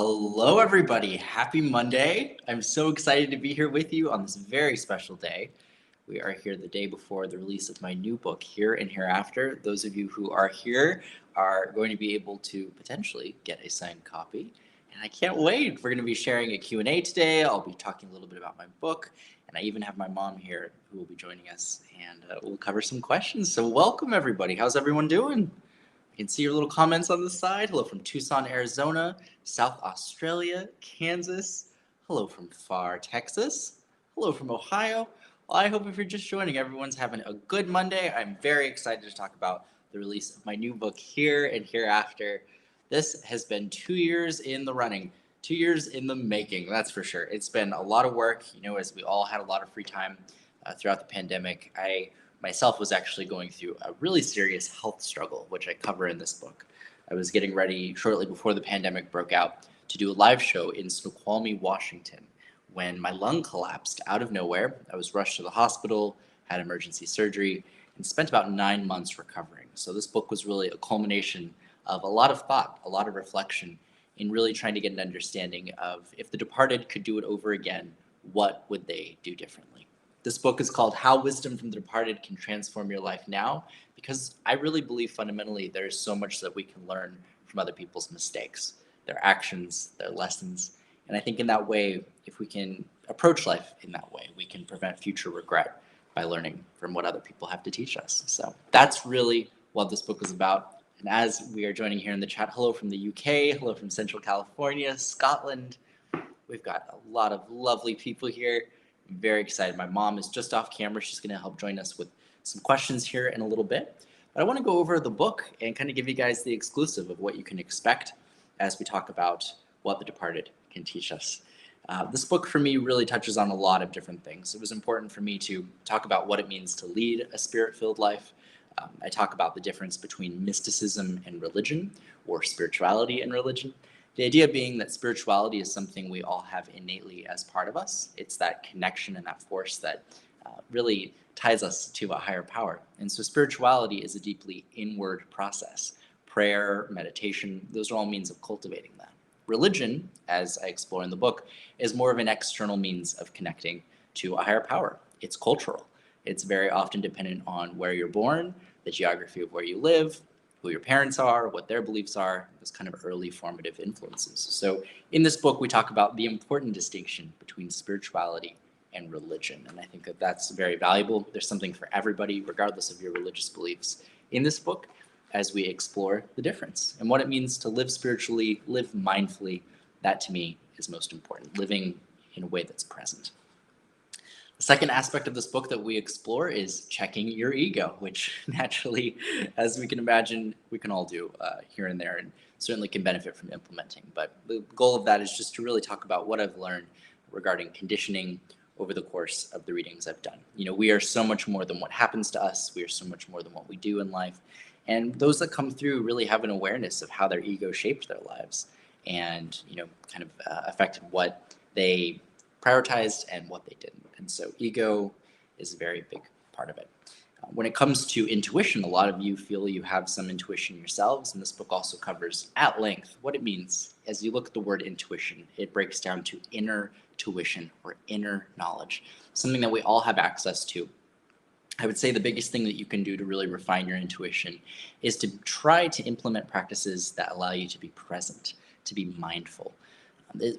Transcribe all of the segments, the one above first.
Hello, everybody. Happy Monday. I'm so excited to be here with you on this very special day. We are here the day before the release of my new book, Here and Hereafter. Those of you who are here are going to be able to potentially get a signed copy. And I can't wait. We're going to be sharing a Q&A today. I'll be talking a little bit about my book. And I even have my mom here who will be joining us. And we'll cover some questions. So welcome, everybody. How's everyone doing? You can see your little comments on the side. Hello from Tucson, Arizona, South Australia, Kansas. Hello from far Texas. Hello from Ohio. Well, I hope if you're just joining, everyone's having a good Monday. I'm very excited to talk about the release of my new book, Here and Hereafter. This has been 2 years in the running, 2 years in the making, that's for sure. It's been a lot of work, as we all had a lot of free time throughout the pandemic. I myself was actually going through a really serious health struggle, which I cover in this book. I was getting ready shortly before the pandemic broke out to do a live show in Snoqualmie, Washington, when my lung collapsed out of nowhere. I was rushed to the hospital, had emergency surgery, and spent about 9 months recovering. So this book was really a culmination of a lot of thought, a lot of reflection, in really trying to get an understanding of if the departed could do it over again, what would they do differently? This book is called How Wisdom from the Departed Can Transform Your Life Now, because I really believe fundamentally there's so much that we can learn from other people's mistakes, their actions, their lessons. And I think in that way, if we can approach life in that way, we can prevent future regret by learning from what other people have to teach us. So that's really what this book is about. And as we are joining here in the chat, hello from the UK, hello from Central California, Scotland. We've got a lot of lovely people here. I'm very excited. My mom is just off camera. She's going to help join us with some questions here in a little bit. But I want to go over the book and kind of give you guys the exclusive of what you can expect as we talk about what the departed can teach us. This book for me really touches on a lot of different things. It was important for me to talk about what it means to lead a spirit-filled life. I talk about the difference between mysticism and religion, or spirituality and religion. The idea being that spirituality is something we all have innately as part of us. It's that connection and that force that really ties us to a higher power. And so spirituality is a deeply inward process. Prayer, meditation, those are all means of cultivating that. Religion, as I explore in the book, is more of an external means of connecting to a higher power. It's cultural. It's very often dependent on where you're born, the geography of where you live, who your parents are, what their beliefs are, those kind of early formative influences. So in this book, we talk about the important distinction between spirituality and religion. And I think that that's very valuable. There's something for everybody, regardless of your religious beliefs, in this book as we explore the difference and what it means to live spiritually, live mindfully. That to me is most important, living in a way that's present. The second aspect of this book that we explore is checking your ego, which naturally, as we can imagine, we can all do here and there, and certainly can benefit from implementing. But the goal of that is just to really talk about what I've learned regarding conditioning over the course of the readings I've done. We are so much more than what happens to us. We are so much more than what we do in life. And those that come through really have an awareness of how their ego shaped their lives and, kind of affected what they prioritized and what they didn't. And so ego is a very big part of it. When it comes to intuition, a lot of you feel you have some intuition yourselves, and this book also covers at length what it means. As you look at the word intuition, it breaks down to inner tuition or inner knowledge, something that we all have access to. I would say the biggest thing that you can do to really refine your intuition is to try to implement practices that allow you to be present, to be mindful.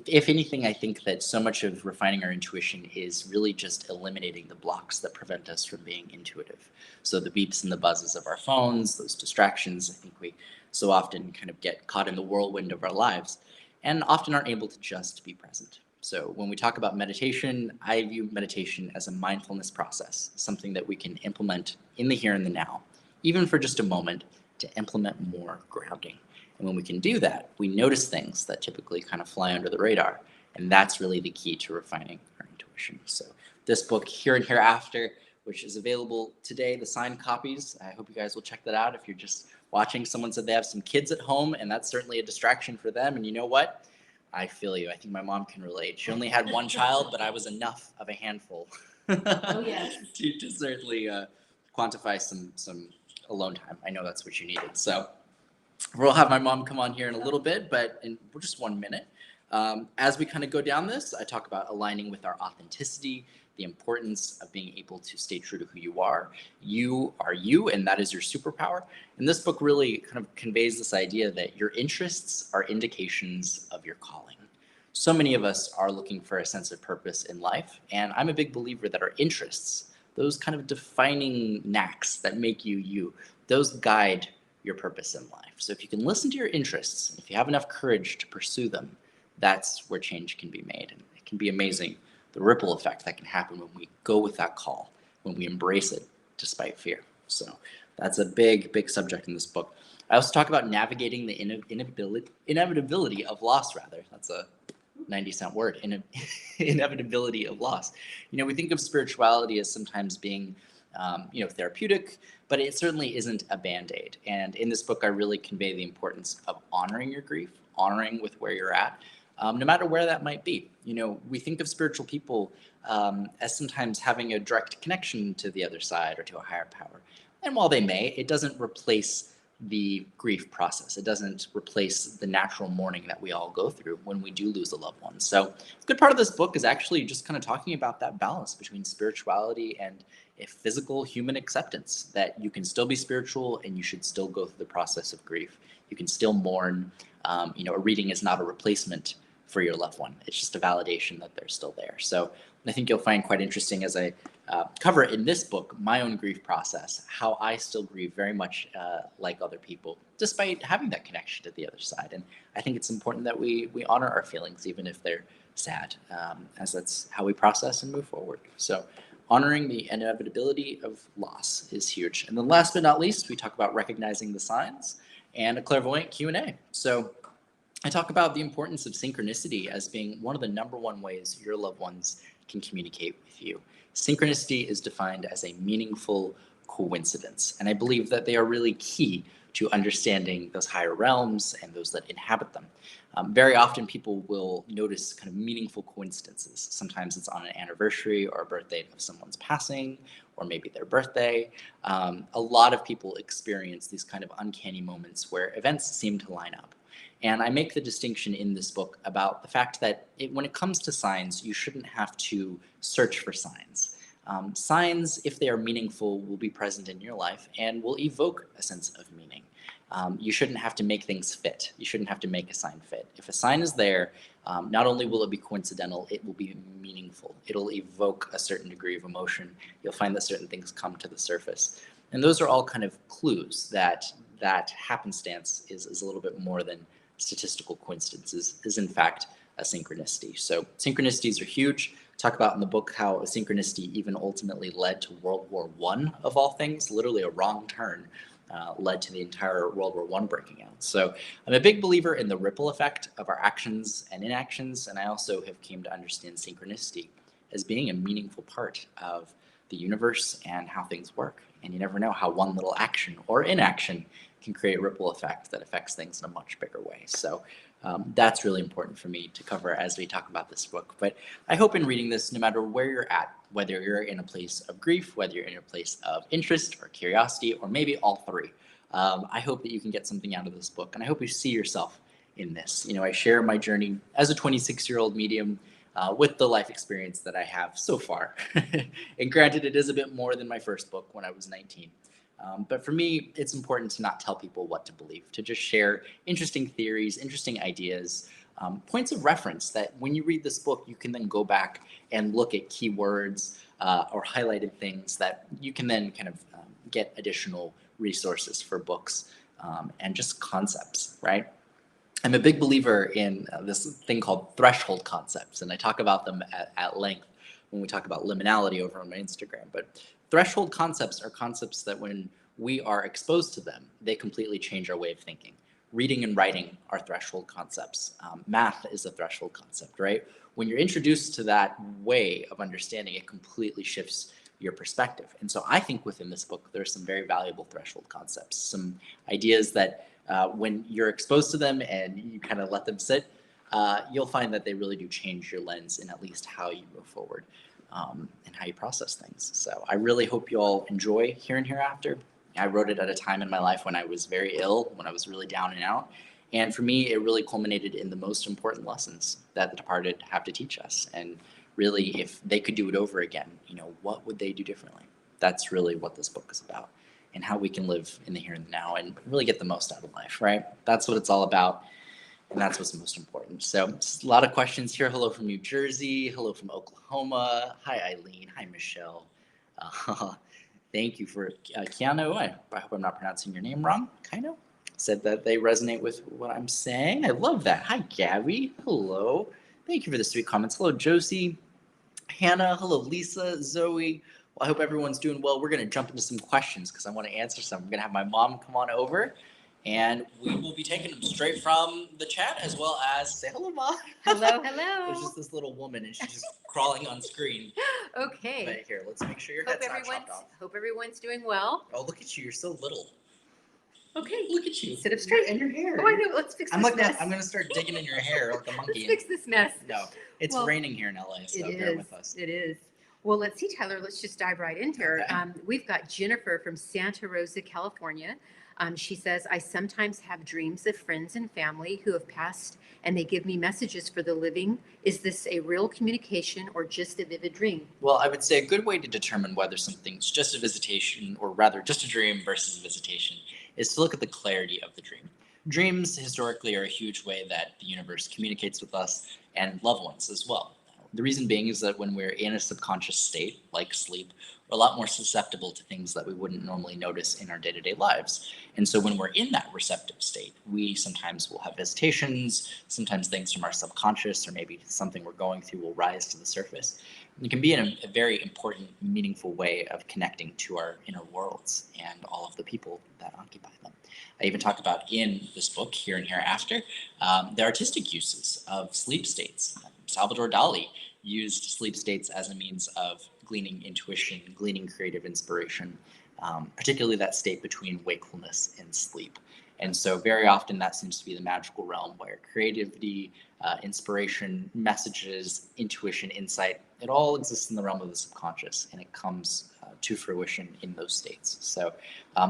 If anything, I think that so much of refining our intuition is really just eliminating the blocks that prevent us from being intuitive. So the beeps and the buzzes of our phones, those distractions, I think we so often kind of get caught in the whirlwind of our lives and often aren't able to just be present. So when we talk about meditation, I view meditation as a mindfulness process, something that we can implement in the here and the now, even for just a moment, to implement more grounding. And when we can do that, we notice things that typically kind of fly under the radar. And that's really the key to refining our intuition. So this book, Here and Hereafter, which is available today, the signed copies, I hope you guys will check that out. If you're just watching, someone said they have some kids at home, and that's certainly a distraction for them. And you know what? I feel you. I think my mom can relate. She only had one child, but I was enough of a handful Oh, yes. to certainly quantify some alone time. I know that's what you needed. So We'll have my mom come on here in a little bit, but in just 1 minute. As we kind of go down this, I talk about aligning with our authenticity, the importance of being able to stay true to who you are. You are you, and that is your superpower. And this book really kind of conveys this idea that your interests are indications of your calling. So many of us are looking for a sense of purpose in life, and I'm a big believer that our interests, those kind of defining knacks that make you you, those guide your purpose in life. So if you can listen to your interests, if you have enough courage to pursue them, that's where change can be made. And it can be amazing, the ripple effect that can happen when we go with that call, when we embrace it despite fear. So that's a big, big subject in this book. I also talk about navigating the inevitability of loss, rather. That's a 90-cent word, inevitability of loss. We think of spirituality as sometimes being therapeutic, but it certainly isn't a band-aid. And in this book, I really convey the importance of honoring your grief, honoring with where you're at, no matter where that might be. We think of spiritual people as sometimes having a direct connection to the other side or to a higher power. And while they may, it doesn't replace the grief process. It doesn't replace the natural mourning that we all go through when we do lose a loved one. So a good part of this book is actually just kind of talking about that balance between spirituality and a physical human acceptance, that you can still be spiritual and you should still go through the process of grief. You can still mourn. A reading is not a replacement for your loved one. It's just a validation that they're still there. So I think you'll find quite interesting as I cover in this book my own grief process, how I still grieve very much like other people, despite having that connection to the other side. And I think it's important that we honor our feelings, even if they're sad, as that's how we process and move forward. So honoring the inevitability of loss is huge. And then last but not least, we talk about recognizing the signs and a clairvoyant Q&A. So I talk about the importance of synchronicity as being one of the number one ways your loved ones can communicate with you. Synchronicity is defined as a meaningful coincidence, and I believe that they are really key to understanding those higher realms and those that inhabit them. Very often people will notice kind of meaningful coincidences. Sometimes it's on an anniversary or a birthday of someone's passing, or maybe their birthday. A lot of people experience these kind of uncanny moments where events seem to line up. And I make the distinction in this book about the fact that when it comes to signs, you shouldn't have to search for signs. Signs, if they are meaningful, will be present in your life and will evoke a sense of meaning. You shouldn't have to make things fit. You shouldn't have to make a sign fit. If a sign is there, not only will it be coincidental, it will be meaningful. It'll evoke a certain degree of emotion. You'll find that certain things come to the surface. And those are all kind of clues that happenstance is a little bit more than statistical coincidences, is in fact a synchronicity. So synchronicities are huge. Talk about in the book how a synchronicity even ultimately led to World War I, of all things. Literally a wrong turn led to the entire World War I breaking out. So I'm a big believer in the ripple effect of our actions and inactions, and I also have came to understand synchronicity as being a meaningful part of the universe and how things work. And you never know how one little action or inaction can create a ripple effect that affects things in a much bigger way. So that's really important for me to cover as we talk about this book. But I hope in reading this, no matter where you're at, whether you're in a place of grief, whether you're in a place of interest or curiosity, or maybe all three, I hope that you can get something out of this book. And I hope you see yourself in this. I share my journey as a 26-year-old medium with the life experience that I have so far. And granted, it is a bit more than my first book when I was 19. But for me, it's important to not tell people what to believe, to just share interesting theories, interesting ideas, points of reference that when you read this book, you can then go back and look at keywords or highlighted things that you can then kind of get additional resources for books and just concepts, right? I'm a big believer in this thing called threshold concepts, and I talk about them at length when we talk about liminality over on my Instagram. But threshold concepts are concepts that when we are exposed to them, they completely change our way of thinking. Reading and writing are threshold concepts. Math is a threshold concept, right? When you're introduced to that way of understanding, it completely shifts your perspective. And so I think within this book, there's some very valuable threshold concepts, some ideas that when you're exposed to them and you kind of let them sit, you'll find that they really do change your lens in at least how you move forward and how you process things. So I really hope you all enjoy Here and Hereafter. I wrote it at a time in my life when I was very ill, when I was really down and out. And for me, it really culminated in the most important lessons that the departed have to teach us. And really, if they could do it over again, what would they do differently? That's really what this book is about, and how we can live in the here and the now and really get the most out of life, right? That's what it's all about. And that's what's most important. So, a lot of questions here. Hello from New Jersey. Hello from Oklahoma. Hi, Eileen. Hi, Michelle. Uh, Thank you for Keanu. I hope I'm not pronouncing your name wrong. Kind of said that they resonate with what I'm saying. I love that. Hi, Gabby. Hello. Thank you for the sweet comments. Hello, Josie. Hannah. Hello, Lisa. Zoe. Well, I hope everyone's doing well. We're going to jump into some questions because I want to answer some. We're going to have my mom come on over, and we will be taking them straight from the chat, as well as say hello, Mom. Hello, hello. There's just this little woman, and she's just crawling on screen. Okay. But here, let's make sure your head's not chopped off. Hope everyone's doing well. Oh, look at you. You're so little. Okay. Look at you. Sit up straight. And your hair. Oh, I know. Let's fix this mess. I'm going to start digging in your hair like a monkey. Let's fix this mess. No, it's raining here in LA, so bear with us. It is. Well, let's see, Tyler. Let's just dive right in here. Okay. We've got Jennifer from Santa Rosa, California. She says, I sometimes have dreams of friends and family who have passed, and they give me messages for the living. Is this a real communication or just a vivid dream? Well, I would say a good way to determine whether something's just a visitation, or rather just a dream versus a visitation, is to look at the clarity of the dream. Dreams historically are a huge way that the universe communicates with us and loved ones as well. The reason being is that when we're in a subconscious state, like sleep, we're a lot more susceptible to things that we wouldn't normally notice in our day-to-day lives. And so when we're in that receptive state, we sometimes will have visitations, sometimes things from our subconscious or maybe something we're going through will rise to the surface. And it can be in a very important, meaningful way of connecting to our inner worlds and all of the people that occupy them. I even talk about in this book, Here and Hereafter, the artistic uses of sleep states. Salvador Dali used sleep states as a means of gleaning intuition, gleaning creative inspiration, particularly that state between wakefulness and sleep. And so very often that seems to be the magical realm where creativity, inspiration, messages, intuition, insight, it all exists in the realm of the subconscious, and it comes to fruition in those states. So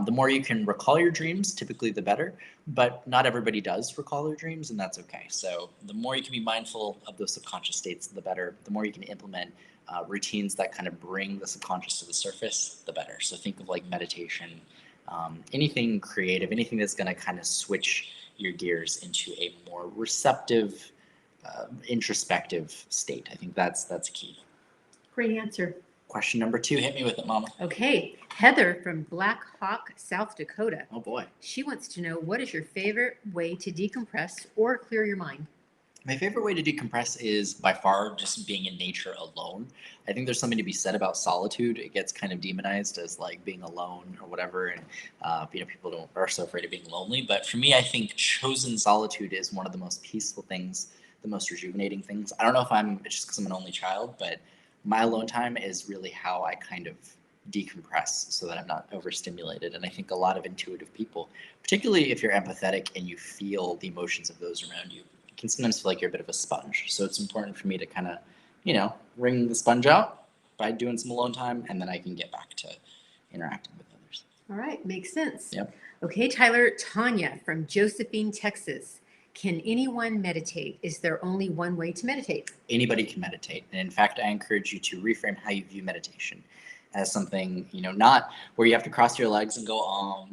the more you can recall your dreams, typically the better, but not everybody does recall their dreams, and that's okay. So the more you can be mindful of those subconscious states, the better. The more you can implement routines that kind of bring the subconscious to the surface, the better. So think of like meditation, anything creative, anything that's going to kind of switch your gears into a more receptive, introspective state. I think that's key. Great answer. Question number 2, hit me with it, Mama. Okay, Heather from Black Hawk, South Dakota. Oh boy. She wants to know, what is your favorite way to decompress or clear your mind? My favorite way to decompress is by far just being in nature alone. I think there's something to be said about solitude. It gets kind of demonized as like being alone or whatever, and people are so afraid of being lonely. But for me, I think chosen solitude is one of the most peaceful things, the most rejuvenating things. I don't know if it's just because I'm an only child, but my alone time is really how I kind of decompress so that I'm not overstimulated. And I think a lot of intuitive people, particularly if you're empathetic and you feel the emotions of those around you, can sometimes feel like you're a bit of a sponge. So it's important for me to kind of, wring the sponge out by doing some alone time, and then I can get back to interacting with others. All right, makes sense. Yep. Okay, Tyler, Tanya from Josephine, Texas. Can anyone meditate? Is there only one way to meditate? Anybody can meditate. And in fact, I encourage you to reframe how you view meditation as something, not where you have to cross your legs and go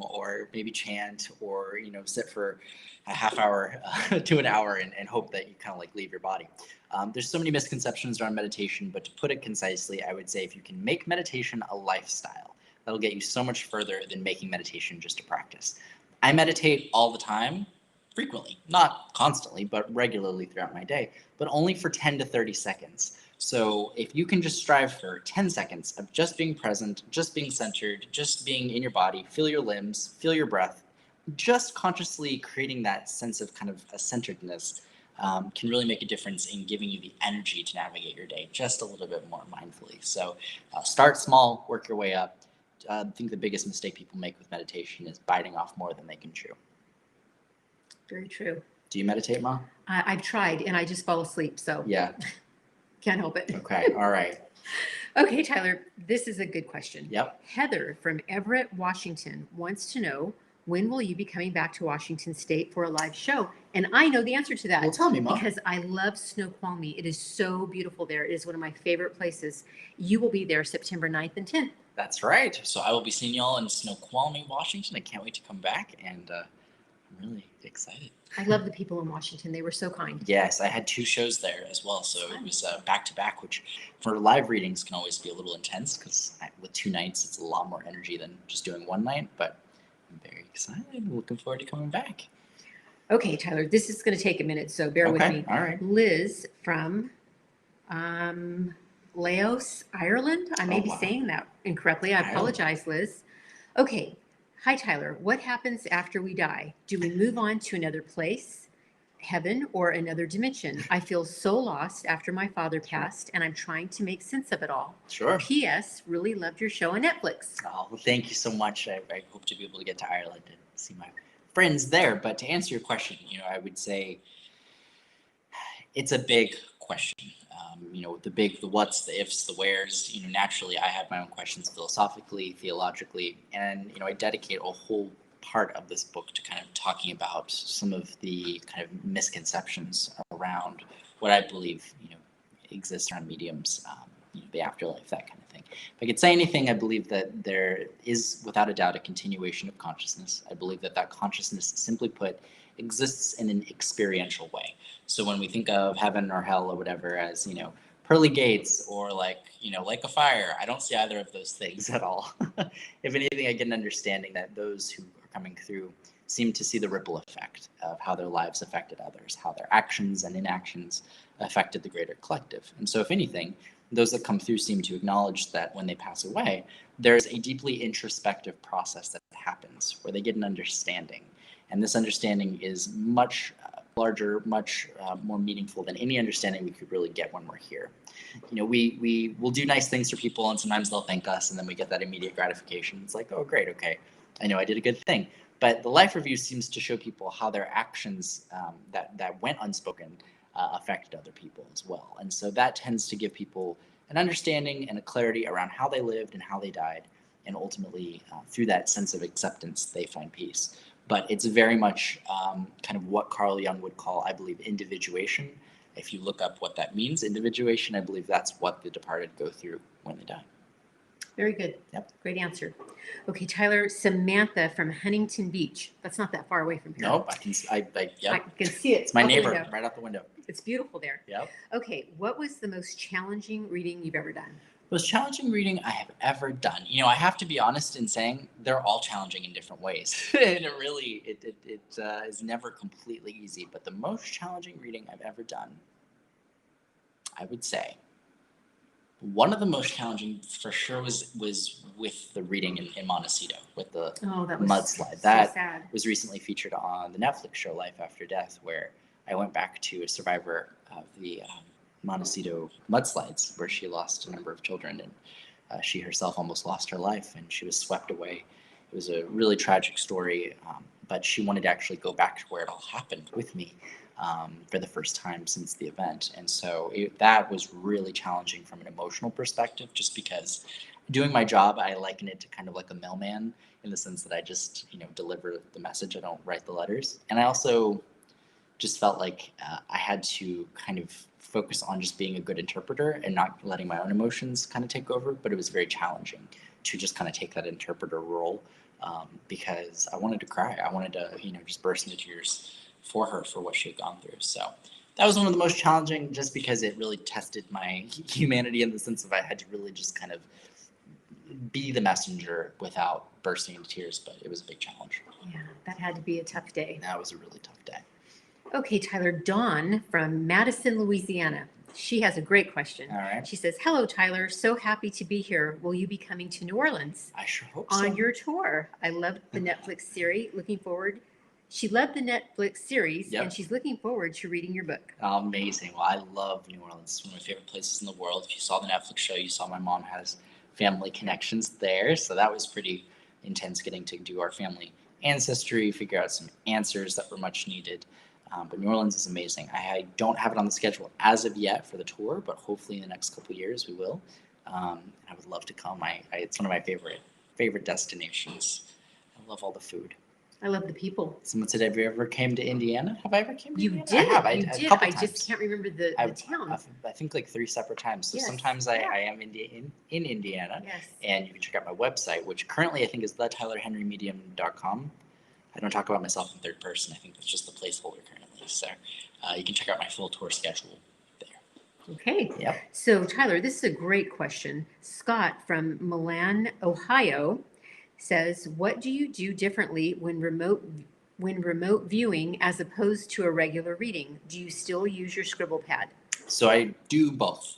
or maybe chant or, sit for a half hour to an hour and hope that you kind of like leave your body. There's so many misconceptions around meditation, but to put it concisely, I would say if you can make meditation a lifestyle, that'll get you so much further than making meditation just a practice. I meditate all the time, frequently, not constantly, but regularly throughout my day, but only for 10 to 30 seconds. So if you can just strive for 10 seconds of just being present, just being centered, just being in your body, feel your limbs, feel your breath, just consciously creating that sense of kind of a centeredness can really make a difference in giving you the energy to navigate your day just a little bit more mindfully. So start small, work your way up. I think the biggest mistake people make with meditation is biting off more than they can chew. Very true. Do you meditate, Ma? I've tried, and I just fall asleep, so Yeah. can't help it. Okay, all right. Okay, Tyler, this is a good question. Yep. Heather from Everett, Washington wants to know, when will you be coming back to Washington State for a live show? And I know the answer to that. Well, tell me, Mom. Because I love Snoqualmie. It is so beautiful there. It is one of my favorite places. You will be there September 9th and 10th. That's right. So I will be seeing y'all in Snoqualmie, Washington. I can't wait to come back, and I'm really excited. I love the people in Washington. They were so kind. Yes, I had 2 shows there as well, so it was back to back, which for live readings can always be a little intense because with 2 nights, it's a lot more energy than just doing 1 night. But I'm very excited. Looking forward to coming back. Okay, Tyler, this is going to take a minute, so bear with me. All right. Liz from Laos, Ireland. I may be wow. saying that incorrectly. I apologize, Liz. Okay. Hi, Tyler. What happens after we die? Do we move on to another place, heaven, or another dimension? I feel so lost after my father passed, and I'm trying to make sense of it all. Sure. P.S. Really loved your show on Netflix. Oh, well, thank you so much. I hope to be able to get to Ireland and see my friends there. But to answer your question, I would say it's a big question. The what's, the ifs, the wheres. Naturally, I have my own questions philosophically, theologically, and I dedicate a whole part of this book to kind of talking about some of the kind of misconceptions around what I believe exists around mediums, the afterlife, that kind of thing. If I could say anything, I believe that there is, without a doubt, a continuation of consciousness. I believe that consciousness, simply put, exists in an experiential way. So when we think of heaven or hell or whatever as, pearly gates or like a fire, I don't see either of those things at all. If anything, I get an understanding that those who are coming through seem to see the ripple effect of how their lives affected others, how their actions and inactions affected the greater collective. And so if anything, those that come through seem to acknowledge that when they pass away, there's a deeply introspective process that happens where they get an understanding. And this understanding is much larger, much more meaningful than any understanding we could really get when we're here. We will do nice things for people, and sometimes they'll thank us, and then we get that immediate gratification. It's like, oh, great, okay, I know I did a good thing. But the life review seems to show people how their actions that went unspoken affected other people as well. And so that tends to give people an understanding and a clarity around how they lived and how they died. And ultimately, through that sense of acceptance, they find peace. But it's very much kind of what Carl Jung would call, I believe, individuation. If you look up what that means, individuation, I believe that's what the departed go through when they die. Very good. Yep. Great answer. Okay, Tyler, Samantha from Huntington Beach. That's not that far away from here. Nope, I can see it. It's my neighbor right out the window. It's beautiful there. Yep. Okay, what was the most challenging reading you've ever done? Most challenging reading I have ever done. I have to be honest in saying they're all challenging in different ways. And it is never completely easy. But the most challenging reading I've ever done, I would say, one of the most challenging for sure was with the reading in Montecito, with the mudslide. That sad. Was recently featured on the Netflix show Life After Death, where I went back to a survivor of the Montecito mudslides, where she lost a number of children, and she herself almost lost her life, and she was swept away. It was a really tragic story, but she wanted to actually go back to where it all happened with me for the first time since the event. And so that was really challenging from an emotional perspective, just because doing my job, I liken it to kind of like a mailman in the sense that I just, deliver the message. I don't write the letters. And I also just felt like I had to kind of focus on just being a good interpreter and not letting my own emotions kind of take over. But it was very challenging to just kind of take that interpreter role because I wanted to cry. I wanted to, just burst into tears for her for what she had gone through. So that was one of the most challenging, just because it really tested my humanity in the sense of I had to really just kind of be the messenger without bursting into tears. But it was a big challenge. Yeah, that had to be a tough day. That was a really tough day. Okay, Tyler, Dawn from Madison, Louisiana. She has a great question. All right. She says, hello, Tyler. So happy to be here. Will you be coming to New Orleans? I sure hope so. On your tour. I loved the Netflix series. Looking forward. She loved the Netflix series, and she's looking forward to reading your book. Amazing. Well, I love New Orleans. It's one of my favorite places in the world. If you saw the Netflix show, you saw my mom has family connections there. So that was pretty intense, getting to do our family ancestry, figure out some answers that were much needed. But New Orleans is amazing. I don't have it on the schedule as of yet for the tour, but hopefully in the next couple of years we will. I would love to come. It's one of my favorite destinations. I love all the food. I love the people. Someone said, "Have you ever came to Indiana?" Have I ever came to You Indiana? did. I have. You A did. couple I times. just can't remember the town. I think like 3 separate times. So Yes. sometimes I am in Indiana, Yes. and you can check out my website, which currently I think is thetylerhenrymedium.com. I don't talk about myself in third person. I think that's just the placeholder currently. So you can check out my full tour schedule there. Okay. Yep. So, Tyler, this is a great question. Scott from Milan, Ohio says, "What do you do differently when remote viewing as opposed to a regular reading? Do you still use your scribble pad?" So I do both,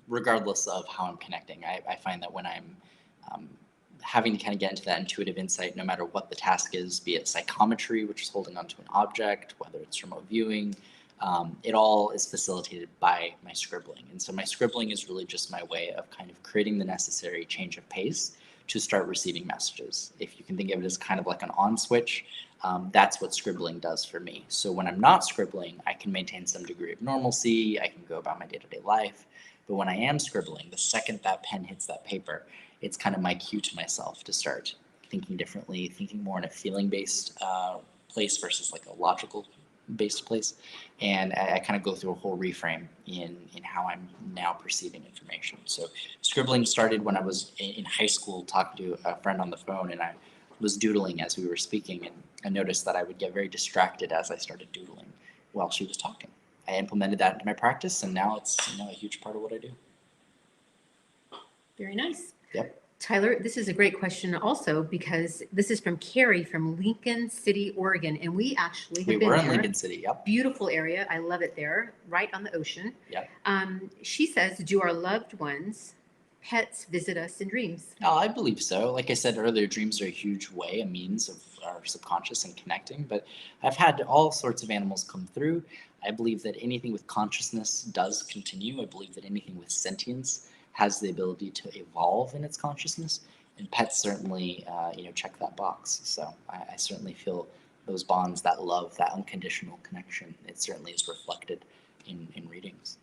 regardless of how I'm connecting. I find that when I'm having to kind of get into that intuitive insight, no matter what the task is, be it psychometry, which is holding onto an object, whether it's remote viewing, it all is facilitated by my scribbling. And so my scribbling is really just my way of kind of creating the necessary change of pace to start receiving messages. If you can think of it as kind of like an on switch, that's what scribbling does for me. So when I'm not scribbling, I can maintain some degree of normalcy. I can go about my day-to-day life. But when I am scribbling, the second that pen hits that paper, it's kind of my cue to myself to start thinking differently, thinking more in a feeling-based place versus like a logical-based place. And I kind of go through a whole reframe in how I'm now perceiving information. So scribbling started when I was in high school talking to a friend on the phone, and I was doodling as we were speaking, and I noticed that I would get very distracted as I started doodling while she was talking. I implemented that into my practice, and now it's a huge part of what I do. Very nice. Yep. Tyler, this is a great question also because this is from Carrie from Lincoln City, Oregon, and we actually have been were in there. Lincoln City. Yep. Beautiful area. I love it there, right on the ocean. Yep. She says, "Do our loved ones, pets, visit us in dreams?" Oh, I believe so. Like I said earlier, dreams are a huge way, a means of our subconscious and connecting. But I've had all sorts of animals come through. I believe that anything with consciousness does continue. I believe that anything with sentience has the ability to evolve in its consciousness, and pets certainly, check that box. So I certainly feel those bonds, that love, that unconditional connection. It certainly is reflected in readings.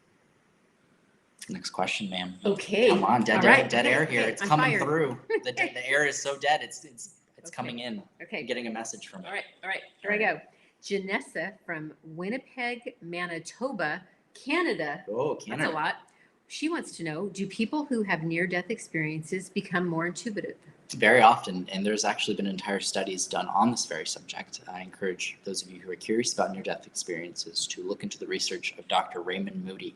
Next question, ma'am. Okay. Come on, dead air here. Okay, It's I'm coming fired. through. The air is so dead. It's Okay. coming in. Okay. I'm getting a message from it. All right. Here I go. Janessa from Winnipeg, Manitoba, Canada. Oh, Canada. That's a lot. She wants to know, do people who have near-death experiences become more intuitive? Very often, and there's actually been entire studies done on this very subject. I encourage those of you who are curious about near-death experiences to look into the research of Dr. Raymond Moody.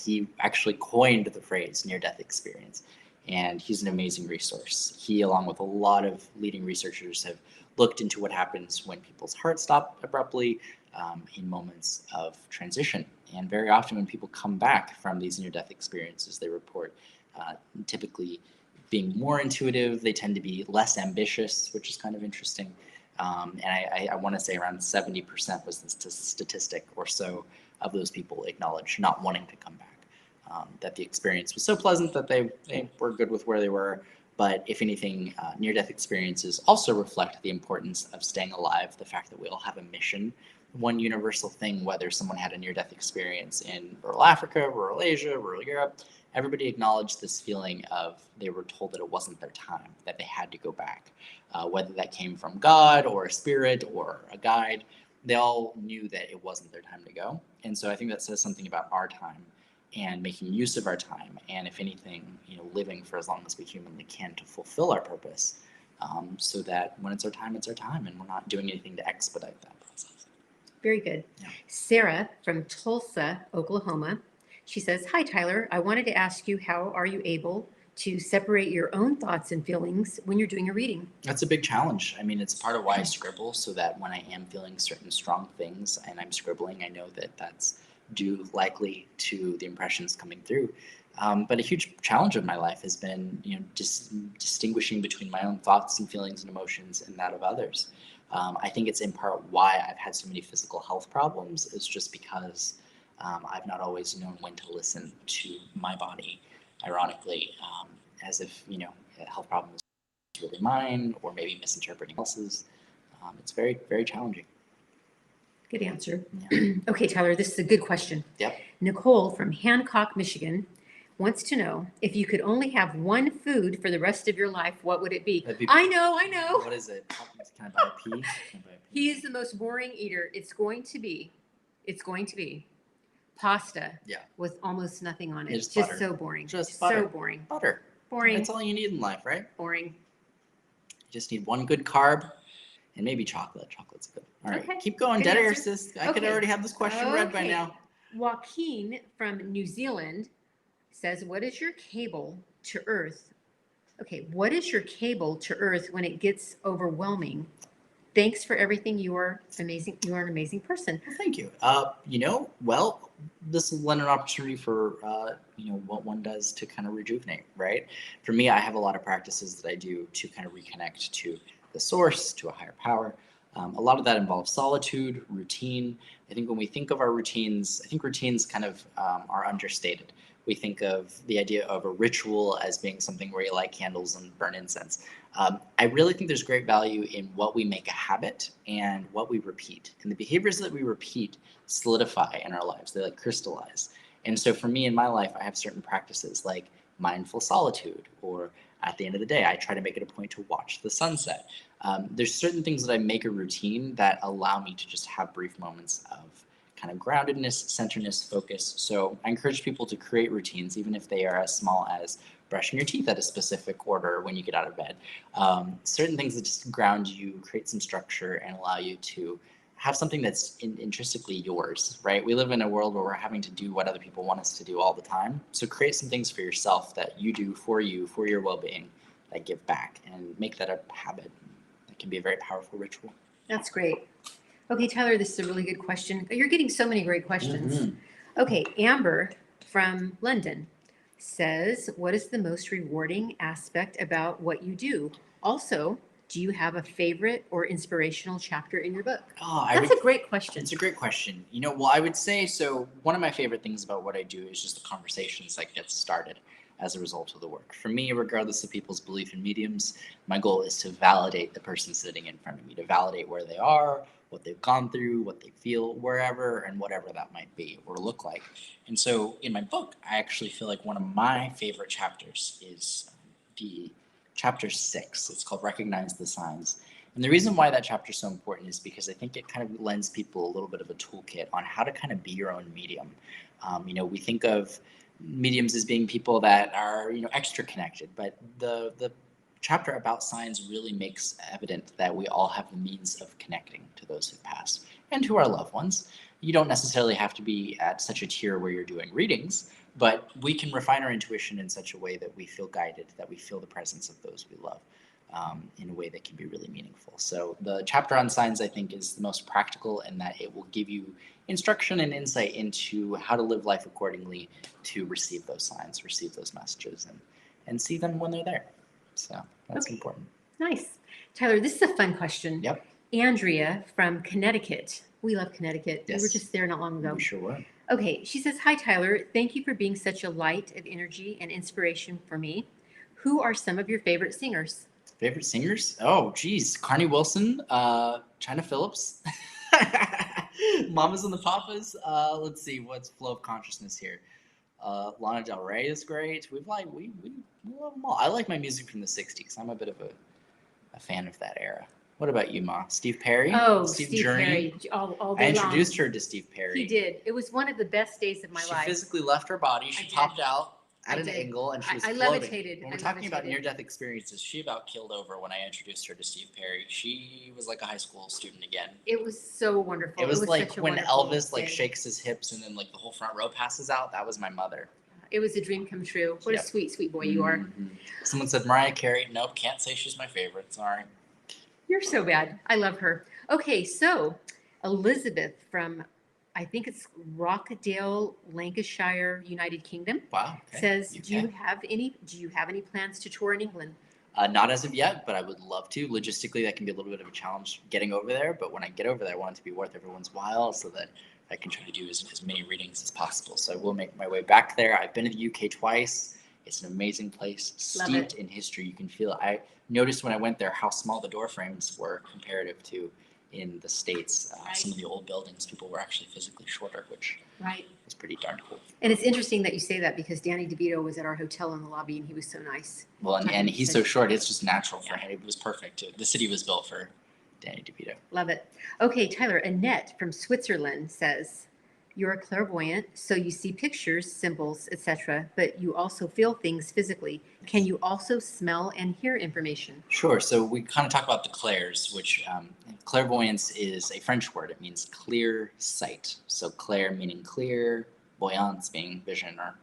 He actually coined the phrase near-death experience, and he's an amazing resource. He, along with a lot of leading researchers, have looked into what happens when people's hearts stop abruptly in moments of transition. And very often when people come back from these near-death experiences, they report typically being more intuitive. They tend to be less ambitious, which is kind of interesting. And I want to say around 70% was the statistic or so of those people acknowledge not wanting to come back. That the experience was so pleasant that they were good with where they were. But if anything, near-death experiences also reflect the importance of staying alive, the fact that we all have a mission. One universal thing, whether someone had a near-death experience in rural Africa, rural Asia, rural Europe, everybody acknowledged this feeling of they were told that it wasn't their time, that they had to go back. Whether that came from God or a spirit or a guide, they all knew that it wasn't their time to go. And so I think that says something about our time and making use of our time, and if anything, living for as long as we humanly can to fulfill our purpose, so that when it's our time, and we're not doing anything to expedite that process. Very good. Yeah. Sarah from Tulsa, Oklahoma. She says, "Hi, Tyler. I wanted to ask you, how are you able to separate your own thoughts and feelings when you're doing a reading?" That's a big challenge. I mean, it's part of why I scribble, so that when I am feeling certain strong things and I'm scribbling, I know that that's due likely to the impressions coming through. But a huge challenge of my life has been, distinguishing between my own thoughts and feelings and emotions and that of others. I think it's in part why I've had so many physical health problems, is just because I've not always known when to listen to my body, ironically, as if, a health problem is really mine, or maybe misinterpreting else's. It's very, very challenging. Good answer. Yeah. Okay, Tyler, this is a good question. Yep. Nicole from Hancock, Michigan. wants to know if you could only have one food for the rest of your life, what would it be? That'd be- I know, I know. What is it? Can I buy a pea? Can I buy a pea? He is the most boring eater. It's going to be pasta Yeah. with almost nothing on it. Just Just butter. so boring. Just butter. so boring. Butter. Boring. That's all you need in life, right? Boring. You just need one good carb and maybe chocolate. Chocolate's good. All right. Okay. Keep going. Good Dead air answer. assist. I could Okay. already have this question read by Okay. now. Joaquin from New Zealand says, what is your cable to Earth? Okay, what is your cable to Earth when it gets overwhelming? Thanks for everything. You are amazing. You are an amazing person. Well, thank you. This will lend an opportunity for, what one does to kind of rejuvenate, right? For me, I have a lot of practices that I do to kind of reconnect to the source, to a higher power. A lot of that involves solitude, routine. I think when we think of our routines, I think routines kind of are understated. We think of the idea of a ritual as being something where you light candles and burn incense. I really think there's great value in what we make a habit and what we repeat. And the behaviors that we repeat solidify in our lives, they like crystallize. And so for me in my life, I have certain practices like mindful solitude, or at the end of the day, I try to make it a point to watch the sunset. There's certain things that I make a routine that allow me to just have brief moments of kind of groundedness, centeredness, focus. So I encourage people to create routines, even if they are as small as brushing your teeth at a specific order when you get out of bed. Certain things that just ground you, create some structure, and allow you to have something that's intrinsically yours, right? We live in a world where we're having to do what other people want us to do all the time. So create some things for yourself that you do for you, for your well-being, that give back, and make that a habit. It can be a very powerful ritual. That's great. Okay, Tyler, this is a really good question. You're getting so many great questions. Mhm. Okay, Amber from London says, what is the most rewarding aspect about what you do? Also, do you have a favorite or inspirational chapter in your book? Oh, That's a great question. It's a great question. I would say, so one of my favorite things about what I do is just the conversations that get started as a result of the work. For me, regardless of people's belief in mediums, my goal is to validate the person sitting in front of me, to validate where they are, what they've gone through, what they feel, wherever and whatever that might be or look like. And so in my book, I actually feel like one of my favorite chapters is the chapter 6. It's called Recognize the Signs. And the reason why that chapter is so important is because I think it kind of lends people a little bit of a toolkit on how to kind of be your own medium. We think of mediums as being people that are, extra connected, but the chapter about signs really makes evident that we all have the means of connecting to those who've passed and to our loved ones. You don't necessarily have to be at such a tier where you're doing readings, but we can refine our intuition in such a way that we feel guided, that we feel the presence of those we love in a way that can be really meaningful. So the chapter on signs, I think, is the most practical in that it will give you instruction and insight into how to live life accordingly to receive those signs, receive those messages, and see them when they're there. So that's important. Nice. Tyler, this is a fun question. Yep. Andrea from Connecticut. We love Connecticut. Yes. We were just there not long ago. We sure were. Okay, she says, hi, Tyler. Thank you for being such a light of energy and inspiration for me. Who are some of your favorite singers? Favorite singers? Oh, geez. Carney Wilson, China Phillips, Mamas and the Papas. Let's see, what's Flow of Consciousness here? Lana Del Rey is great. We love them all. I like my music from the 60s. I'm a bit of a fan of that era. What about you, Ma? Steve Perry? Oh, Steve Perry, Journey? all I day long. introduced her to Steve Perry. He did. It was one of the best days of my She life. physically left her body. She I popped did. out at I an did. angle, and she was I floating. levitated. When we're I talking about levitated. near-death experiences, she about killed over when I introduced her to Steve Perry. She was like a high school student again. It was so wonderful. It was like such a when wonderful Elvis day. shakes his hips and then like the whole front row passes out. That was my mother. It was a dream come true. What Yep. a sweet, sweet boy you are. Mhm. Someone said Mariah Carey. Nope, can't say she's my favorite. Sorry. You're so bad. I love her. Okay, so Elizabeth from, I think it's Rockdale, Lancashire, United Kingdom, Wow. Okay. says, UK. do you have any plans to tour in England? Not as of yet, but I would love to. Logistically, that can be a little bit of a challenge getting over there. But when I get over there, I want it to be worth everyone's while so that I can try to do as many readings as possible. So I will make my way back there. I've been to the UK twice. It's an amazing place, Love steeped in history. You can feel it. I noticed when I went there how small the door frames were comparative to in the States. Right. Some of the old buildings, people were actually physically shorter, which Right. was pretty darn cool. And it's interesting that you say that because Danny DeVito was at our hotel in the lobby and he was so nice. Well, and he's so short, it's just natural for him. It was perfect. The city was built for Danny DeVito. Love it. Okay, Tyler, Annette from Switzerland says, you're a clairvoyant, so you see pictures, symbols, etc., but you also feel things physically. Can you also smell and hear information? Sure. So we kind of talk about the clairs, which clairvoyance is a French word. It means clear sight. So clair meaning clear, voyance being vision or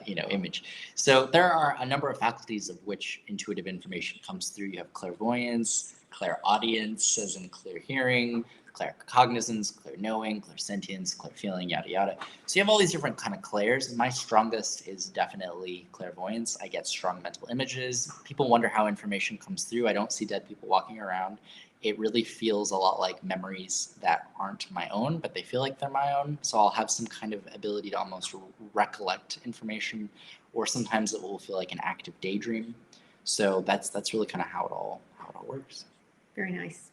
image. So there are a number of faculties of which intuitive information comes through. You have clairvoyance, clairaudience, as in clear hearing, claircognizance, clear knowing, clairsentience, clear feeling, yada yada. So you have all these different kind of clairs. My strongest is definitely clairvoyance. I get strong mental images. People wonder how information comes through. I don't see dead people walking around. It really feels a lot like memories that aren't my own, but they feel like they're my own. So I'll have some kind of ability to almost recollect information, or sometimes it will feel like an active daydream. So that's really kind of how it all works. Very nice.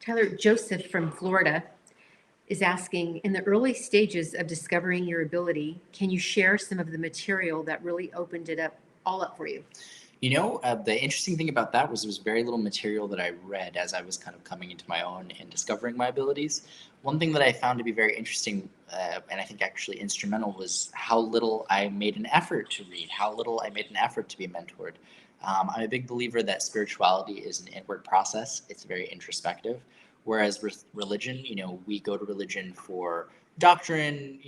Tyler, Joseph from Florida is asking, in the early stages of discovering your ability, can you share some of the material that really opened it all up for you? The interesting thing about that was there was very little material that I read as I was kind of coming into my own and discovering my abilities. One thing that I found to be very interesting, and I think actually instrumental, was how little I made an effort to read, how little I made an effort to be mentored. I'm a big believer that spirituality is an inward process. It's very introspective. Whereas with religion, we go to religion for doctrine,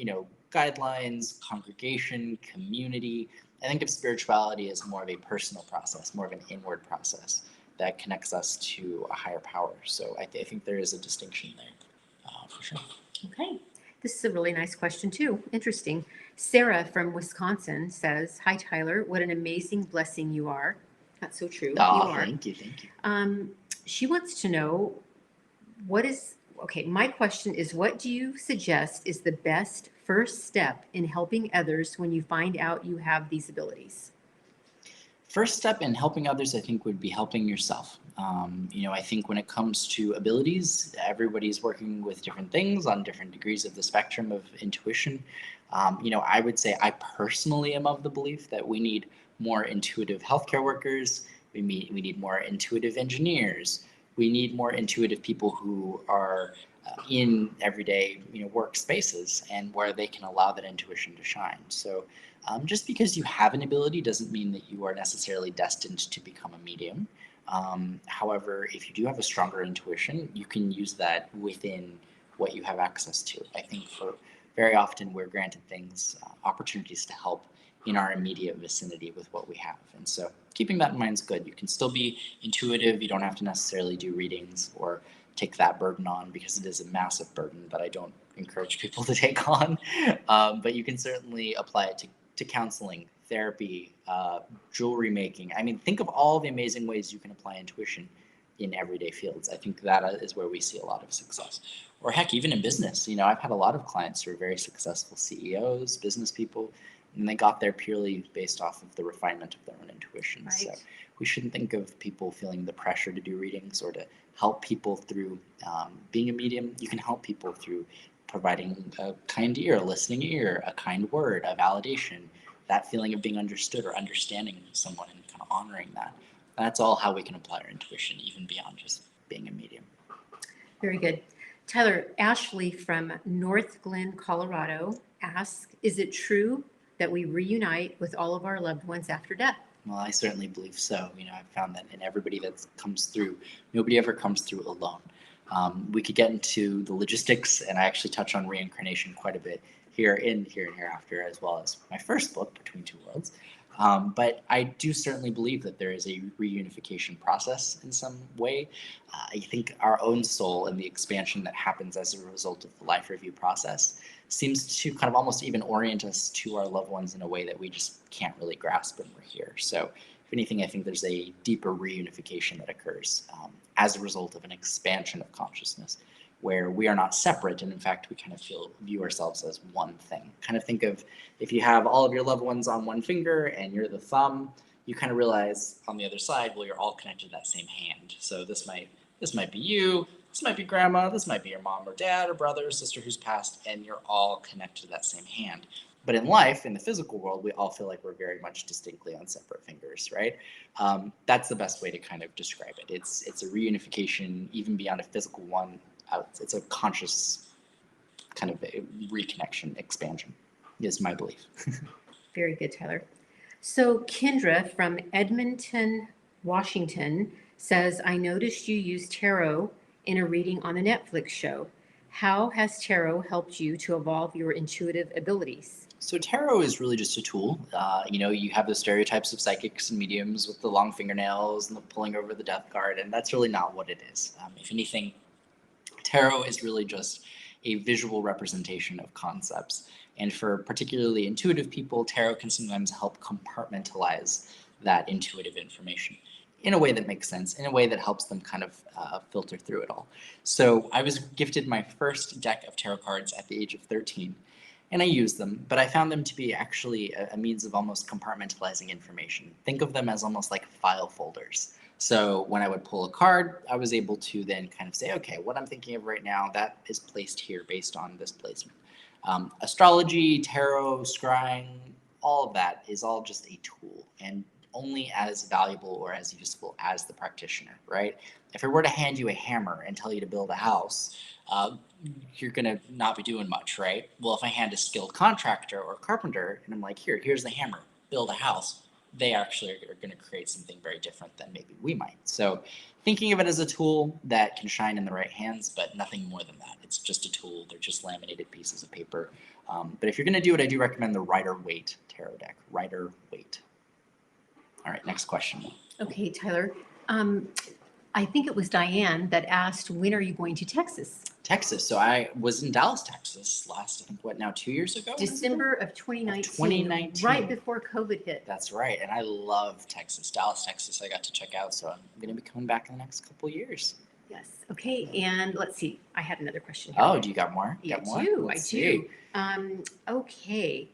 guidelines, congregation, community. I think of spirituality as more of a personal process, more of an inward process that connects us to a higher power. So I think there is a distinction there, for sure. Okay. This is a really nice question, too. Interesting. Sarah from Wisconsin says, hi, Tyler. What an amazing blessing you are. That's so true. Oh, you are. Thank you. She wants to know my question is, what do you suggest is the best first step in helping others when you find out you have these abilities? First step in helping others, I think, would be helping yourself. I think when it comes to abilities, everybody's working with different things on different degrees of the spectrum of intuition. I would say I personally am of the belief that we need more intuitive healthcare workers. We need more intuitive engineers. We need more intuitive people who are in everyday workspaces and where they can allow that intuition to shine. So just because you have an ability doesn't mean that you are necessarily destined to become a medium. However, if you do have a stronger intuition, you can use that within what you have access to. I think for very often we're granted things, opportunities to help in our immediate vicinity with what we have. And so keeping that in mind is good. You can still be intuitive. You don't have to necessarily do readings or take that burden on, because it is a massive burden that I don't encourage people to take on. But you can certainly apply it to counseling, therapy, jewelry making. I mean, think of all the amazing ways you can apply intuition in everyday fields. I think that is where we see a lot of success. Or heck, even in business. I've had a lot of clients who are very successful CEOs, business people, and they got there purely based off of the refinement of their own intuition. Right. So we shouldn't think of people feeling the pressure to do readings or to help people through being a medium. You can help people through providing a kind ear, a listening ear, a kind word, a validation, that feeling of being understood or understanding someone and kind of honoring that. That's all how we can apply our intuition, even beyond just being a medium. Very good. Tyler, Ashley from North Glen, Colorado asks, is it true that we reunite with all of our loved ones after death? Well, I certainly believe so. I've found that in everybody that comes through, nobody ever comes through alone. We could get into the logistics, and I actually touch on reincarnation quite a bit here and Hereafter, as well as my first book, Between Two Worlds. But I do certainly believe that there is a reunification process in some way. I think our own soul and the expansion that happens as a result of the life review process seems to kind of almost even orient us to our loved ones in a way that we just can't really grasp when we're here. So if anything, I think there's a deeper reunification that occurs as a result of an expansion of consciousness, where we are not separate, and in fact we kind of view ourselves as one thing. Kind of think of if you have all of your loved ones on one finger and you're the thumb, you kind of realize on the other side, well, you're all connected to that same hand. So this might be you, This might be grandma, this might be your mom or dad or brother or sister who's passed, and you're all connected to that same hand. But in life, in the physical world, we all feel like we're very much distinctly on separate fingers, right? That's the best way to kind of describe it. It's a reunification, even beyond a physical one. It's a conscious kind of a reconnection, expansion, is my belief. Very good, Tyler. So Kendra from Edmonton, Washington says, I noticed you use tarot in a reading on the Netflix show. How has tarot helped you to evolve your intuitive abilities? So tarot is really just a tool. You have the stereotypes of psychics and mediums with the long fingernails and the pulling over the death card, and that's really not what it is. If anything, tarot is really just a visual representation of concepts. And for particularly intuitive people, tarot can sometimes help compartmentalize that intuitive information in a way that makes sense, in a way that helps them kind of filter through it all. So I was gifted my first deck of tarot cards at the age of 13, and I used them, but I found them to be actually a means of almost compartmentalizing information. Think of them as almost like file folders. So when I would pull a card, I was able to then kind of say, okay, what I'm thinking of right now, that is placed here based on this placement. Astrology, tarot, scrying, all of that is all just a tool and only as valuable or as useful as the practitioner, right? If I were to hand you a hammer and tell you to build a house, you're going to not be doing much, right? Well, if I hand a skilled contractor or carpenter and I'm like, here's the hammer, build a house, they actually are going to create something very different than maybe we might. So thinking of it as a tool that can shine in the right hands, but nothing more than that. It's just a tool. They're just laminated pieces of paper. But if you're going to do it, I do recommend the Rider-Waite tarot deck. Rider-Waite. All right, next question. Okay, Tyler. I think it was Diane that asked, when are you going to Texas? Texas. So I was in Dallas, Texas last, I think, 2 years ago? December of 2019. 2019. Right before COVID hit. That's right. And I love Texas. Dallas, Texas, I got to check out. So I'm going to be coming back in the next couple of years. Yes. Okay. And let's see. I had another question here. Oh, do you got more? Yeah, Got more? I Let's do. see. Okay.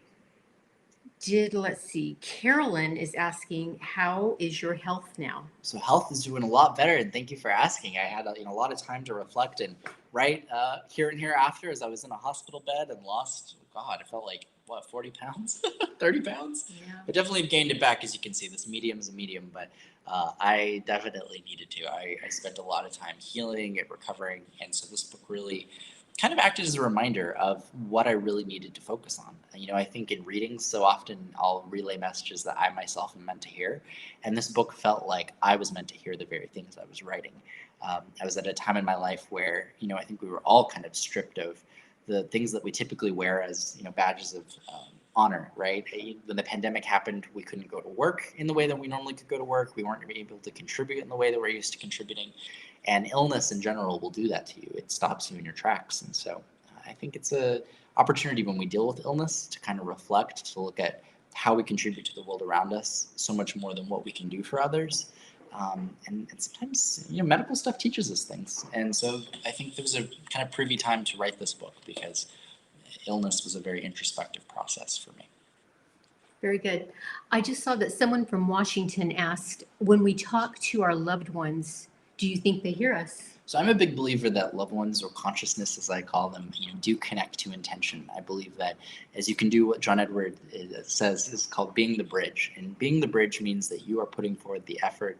Let's see. Carolyn is asking, how is your health now? So health is doing a lot better, and thank you for asking. I had a lot of time to reflect and write here and hereafter as I was in a hospital bed and lost, God, it felt like, 40 pounds? 30 pounds? Yeah. I definitely gained it back, as you can see. This medium is a medium, but I definitely needed to. I spent a lot of time healing and recovering, and so this book really kind of acted as a reminder of what I really needed to focus on. I think in readings, so often I'll relay messages that I myself am meant to hear. And this book felt like I was meant to hear the very things I was writing. I was at a time in my life where, I think we were all kind of stripped of the things that we typically wear as, badges of honor, right? When the pandemic happened, we couldn't go to work in the way that we normally could go to work. We weren't able to contribute in the way that we're used to contributing. And illness in general will do that to you. It stops you in your tracks. And so I think it's an opportunity when we deal with illness to kind of reflect, to look at how we contribute to the world around us so much more than what we can do for others. And sometimes, medical stuff teaches us things. And so I think there was a kind of privy time to write this book because illness was a very introspective process for me. Very good. I just saw that someone from Washington asked, when we talk to our loved ones, do you think they hear us? So I'm a big believer that loved ones, or consciousness as I call them, do connect to intention. I believe that as you can do what John Edward says is called being the bridge. And being the bridge means that you are putting forward the effort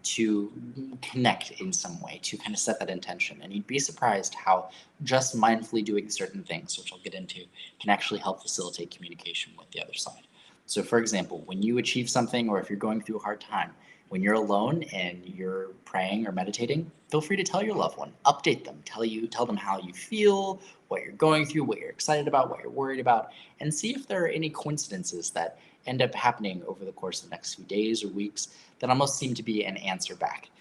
to connect in some way, to kind of set that intention. And you'd be surprised how just mindfully doing certain things, which I'll get into, can actually help facilitate communication with the other side. So for example, when you achieve something, or if you're going through a hard time, when you're alone and you're praying or meditating, feel free to tell your loved one, update them, tell them how you feel, what you're going through, what you're excited about, what you're worried about, and see if there are any coincidences that end up happening over the course of the next few days or weeks that almost seem to be an answer back.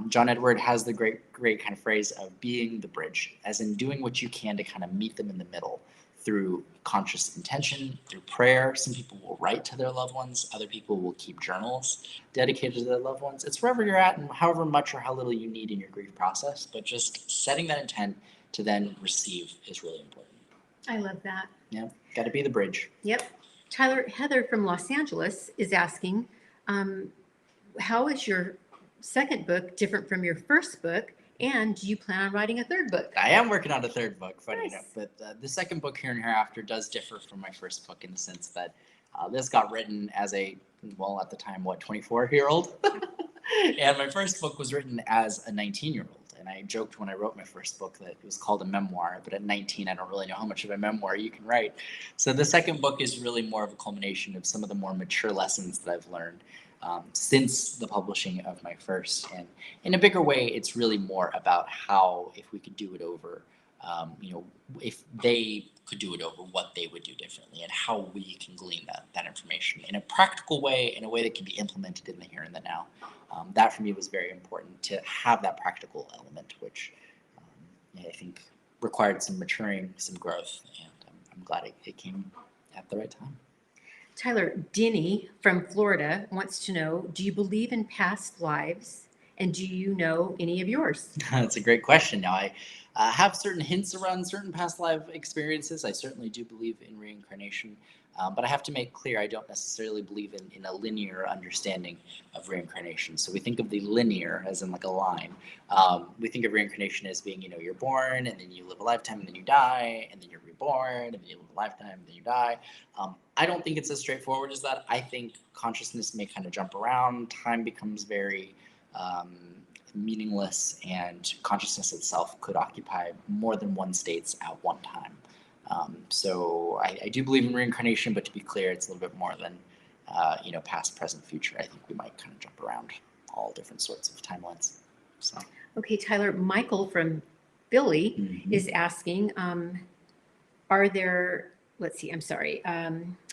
John Edward has the great kind of phrase of being the bridge, as in doing what you can to kind of meet them in the middle through conscious intention, through prayer. Some people will write to their loved ones. Other people will keep journals dedicated to their loved ones. It's wherever you're at and however much or how little you need in your grief process, but just setting that intent to then receive is really important. I love that. Yeah, got to be the bridge. Yep. Heather from Los Angeles is asking, how is your second book different from your first book? And do you plan on writing a third book? I am working on a third book, funny Nice. enough. But the second book, Here and Hereafter, does differ from my first book in the sense that this got written as a, well, at the time, 24-year-old? And my first book was written as a 19-year-old. And I joked when I wrote my first book that it was called a memoir, but at 19, I don't really know how much of a memoir you can write. So the second book is really more of a culmination of some of the more mature lessons that I've learned since the publishing of my first. And in a bigger way, it's really more about how, if we could do it over, if they could do it over, what they would do differently, and how we can glean that information in a practical way, in a way that can be implemented in the here and the now. That for me was very important, to have that practical element, which I think required some maturing, some growth, and I'm glad it came at the right time. Tyler, Denny from Florida wants to know, do you believe in past lives? And do you know any of yours? That's a great question. Now, I have certain hints around certain past life experiences. I certainly do believe in reincarnation, but I have to make clear I don't necessarily believe in a linear understanding of reincarnation. So we think of the linear as in like a line. We think of reincarnation as being, you're born and then you live a lifetime and then you die, and then you're reborn and then you live a lifetime and then you die. I don't think it's as straightforward as that. I think consciousness may kind of jump around. Time becomes very meaningless, and consciousness itself could occupy more than one states at one time. So I do believe in reincarnation, but to be clear, it's a little bit more than past, present, future. I think we might kind of jump around all different sorts of timelines. So. Okay, Tyler, Michael from Philly is asking, are there,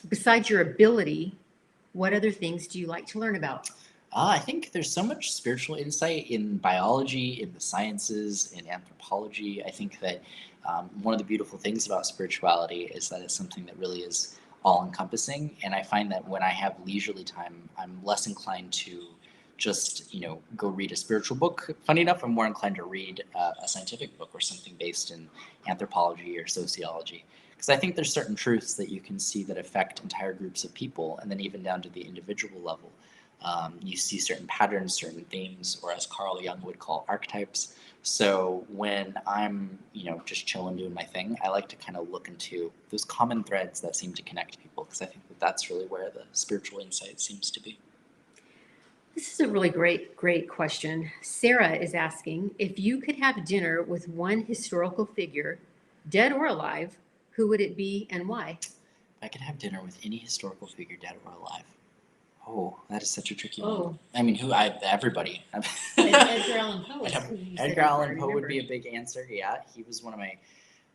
besides your ability, what other things do you like to learn about? I think there's so much spiritual insight in biology, in the sciences, in anthropology. I think that one of the beautiful things about spirituality is that it's something that really is all-encompassing. And I find that when I have leisurely time, I'm less inclined to just, go read a spiritual book. Funny enough, I'm more inclined to read a scientific book or something based in anthropology or sociology. Because I think there's certain truths that you can see that affect entire groups of people, and then even down to the individual level. You see certain patterns, certain themes, or as Carl Jung would call archetypes. So when I'm, just chilling doing my thing, I like to kind of look into those common threads that seem to connect people, because I think that that's really where the spiritual insight seems to be. This is a really great question. Sarah is asking, if you could have dinner with one historical figure, dead or alive, who would it be and why? If I could have dinner with any historical figure, dead or alive. Oh, that is such a tricky one. I mean, everybody. Edgar Allan Poe. Edgar Allan Poe would be a big answer. Yeah, he was one of my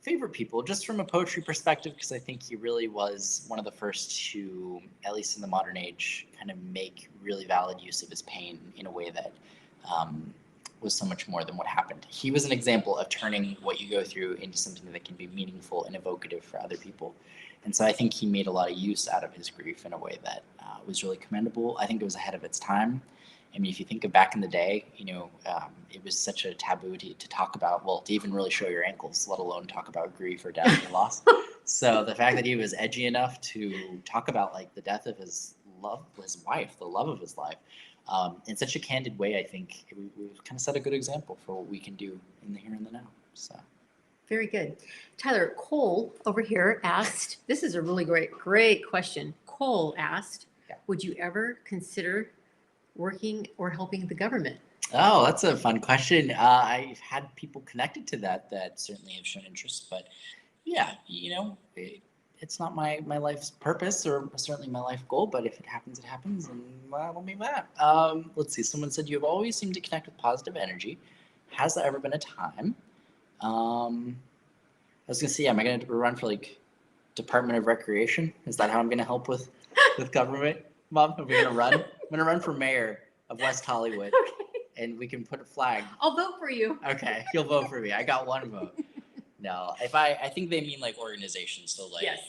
favorite people, just from a poetry perspective, because I think he really was one of the first to, at least in the modern age, kind of make really valid use of his pain in a way that was so much more than what happened. He was an example of turning what you go through into something that can be meaningful and evocative for other people. And so I think he made a lot of use out of his grief in a way that was really commendable. I think it was ahead of its time. I mean, if you think of back in the day, it was such a taboo to talk about, to even really show your ankles, let alone talk about grief or death or loss. So the fact that he was edgy enough to talk about like the death of his wife, the love of his life, in such a candid way, I think we kind of set a good example for what we can do in the here and the now. So. Very good. Tyler, Cole over here asked, this is a really great question. Cole asked, would you ever consider working or helping the government? Oh, that's a fun question. I've had people connected to that certainly have shown interest, but yeah, it's not my life's purpose or certainly my life goal, but if it happens, it happens, and that'll be that. Let's see. Someone said, you have always seemed to connect with positive energy. Has there ever been a time? I was gonna say, am I gonna run for like Department of Recreation? Is that how I'm gonna help with government? Mom, are we gonna run? I'm gonna run for mayor of West Hollywood, and we can put a flag. I'll vote for you. Okay, you'll vote for me. I got one vote. No, I think they mean like organizations. So like, yes.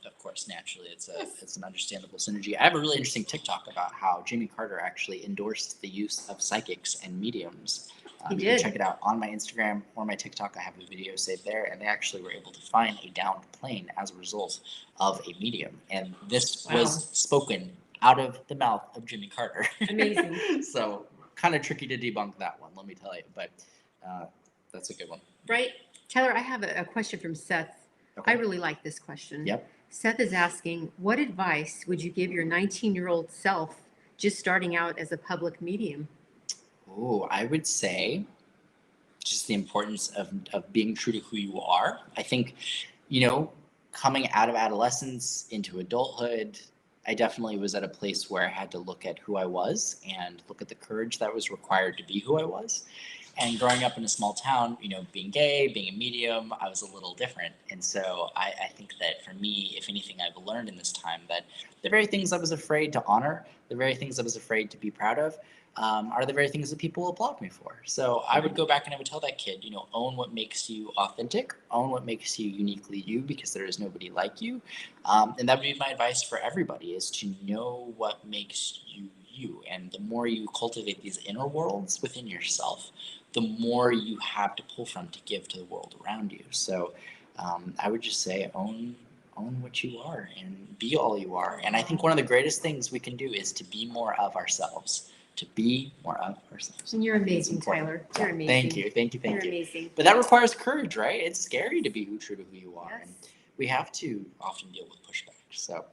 Of course, naturally, it's an understandable synergy. I have a really interesting TikTok about how Jimmy Carter actually endorsed the use of psychics and mediums. You can check it out on my Instagram or my TikTok. I have a video saved there, and they actually were able to find a downed plane as a result of a medium. And this was spoken out of the mouth of Jimmy Carter. Amazing. So kind of tricky to debunk that one, let me tell you. But That's a good one. Right? Tyler, I have a question from Seth. Okay. I really like this question. Yep. Seth is asking, what advice would you give your 19-year-old self just starting out as a public medium? Oh, I would say just the importance of being true to who you are. I think, coming out of adolescence into adulthood, I definitely was at a place where I had to look at who I was and look at the courage that was required to be who I was. And growing up in a small town, being gay, being a medium, I was a little different. And so I think that for me, if anything, I've learned in this time that the very things I was afraid to honor, the very things I was afraid to be proud of, are the very things that people applaud me for. So I would go back and I would tell that kid, own what makes you authentic, own what makes you uniquely you, because there is nobody like you. And that would be my advice for everybody, is to know what makes you you. And the more you cultivate these inner worlds within yourself, the more you have to pull from to give to the world around you. So I would just say own what you are and be all you are. And I think one of the greatest things we can do is to be more of ourselves. To be more of ourselves. And you're amazing, Tyler. You're amazing. Thank you. You're amazing. But that requires courage, right? It's scary to be true to who you are. Yes. And we have to often deal with pushback. So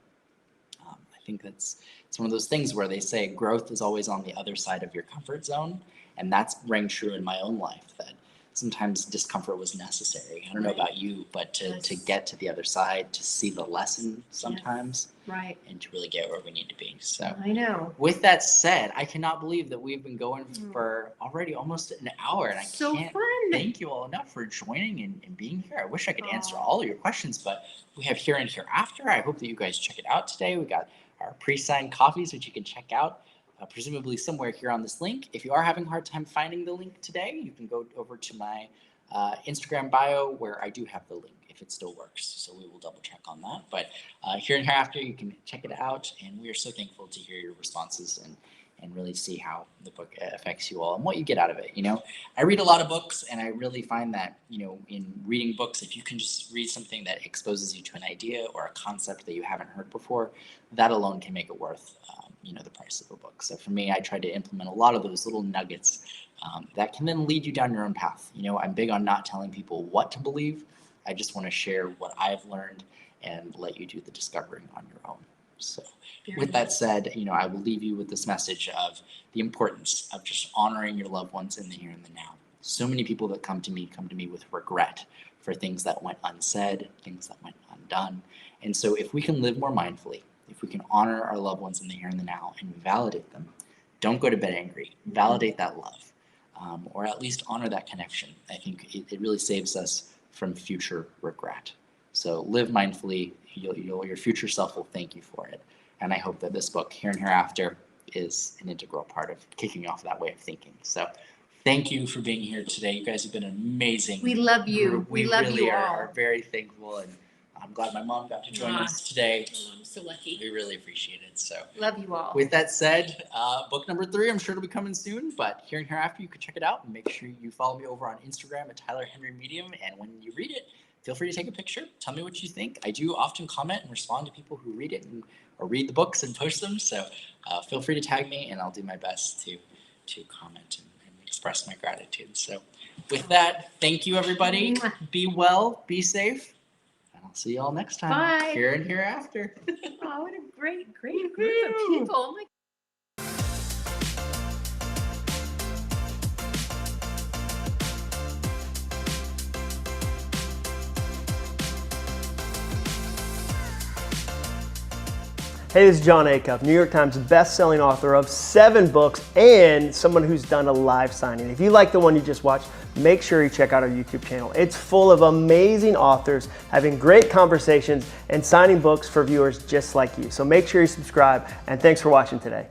I think it's one of those things where they say growth is always on the other side of your comfort zone. And that's rang true in my own life, that sometimes discomfort was necessary. I don't know about you, but to get to the other side, to see the lesson sometimes, right, and to really get where we need to be. So I know. With that said, I cannot believe that we've been going for already almost an hour, and I can't thank you all enough for joining and being here. I wish I could answer all of your questions, but we have Here and Hereafter. I hope that you guys check it out today. We got our pre-signed copies, which you can check out. Presumably somewhere here on this link. If you are having a hard time finding the link today, you can go over to my Instagram bio, where I do have the link, if it still works. So we will double check on that. But Here and Hereafter, you can check it out. And we are so thankful to hear your responses and really see how the book affects you all and what you get out of it. I read a lot of books, and I really find that, in reading books, if you can just read something that exposes you to an idea or a concept that you haven't heard before, that alone can make it worth the price of a book. So for me, I try to implement a lot of those little nuggets that can then lead you down your own path. I'm big on not telling people what to believe. I just want to share what I've learned and let you do the discovering on your own. So with that said, I will leave you with this message of the importance of just honoring your loved ones in the here and the now. So many people that come to me with regret for things that went unsaid, things that went undone. And so if we can live more mindfully, if we can honor our loved ones in the here and the now and validate them, don't go to bed angry, validate that love, or at least honor that connection. I think it really saves us from future regret. So live mindfully, your future self will thank you for it. And I hope that this book, Here and Hereafter, is an integral part of kicking off that way of thinking. So thank you for being here today. You guys have been amazing. We love you. Group. We love really you all. are very thankful, and I'm glad my mom got to join us today. Oh, I'm so lucky. We really appreciate it. So love you all. With that said, book number 3, I'm sure it'll be coming soon, but Here and Hereafter, you can check it out, and make sure you follow me over on Instagram at Tyler Henry Medium. And when you read it, feel free to take a picture. Tell me what you think. I do often comment and respond to people who read it or read the books and post them. So feel free to tag me, and I'll do my best to comment and express my gratitude. So with that, thank you, everybody. Be well, be safe. I'll see you all next time. Bye. Here and Hereafter. Oh, what a great group of people. Oh my Hey, this is John Acuff, New York Times best-selling author of 7 books and someone who's done a live signing. If you like the one you just watched, make sure you check out our YouTube channel. It's full of amazing authors having great conversations and signing books for viewers just like you. So make sure you subscribe, and thanks for watching today.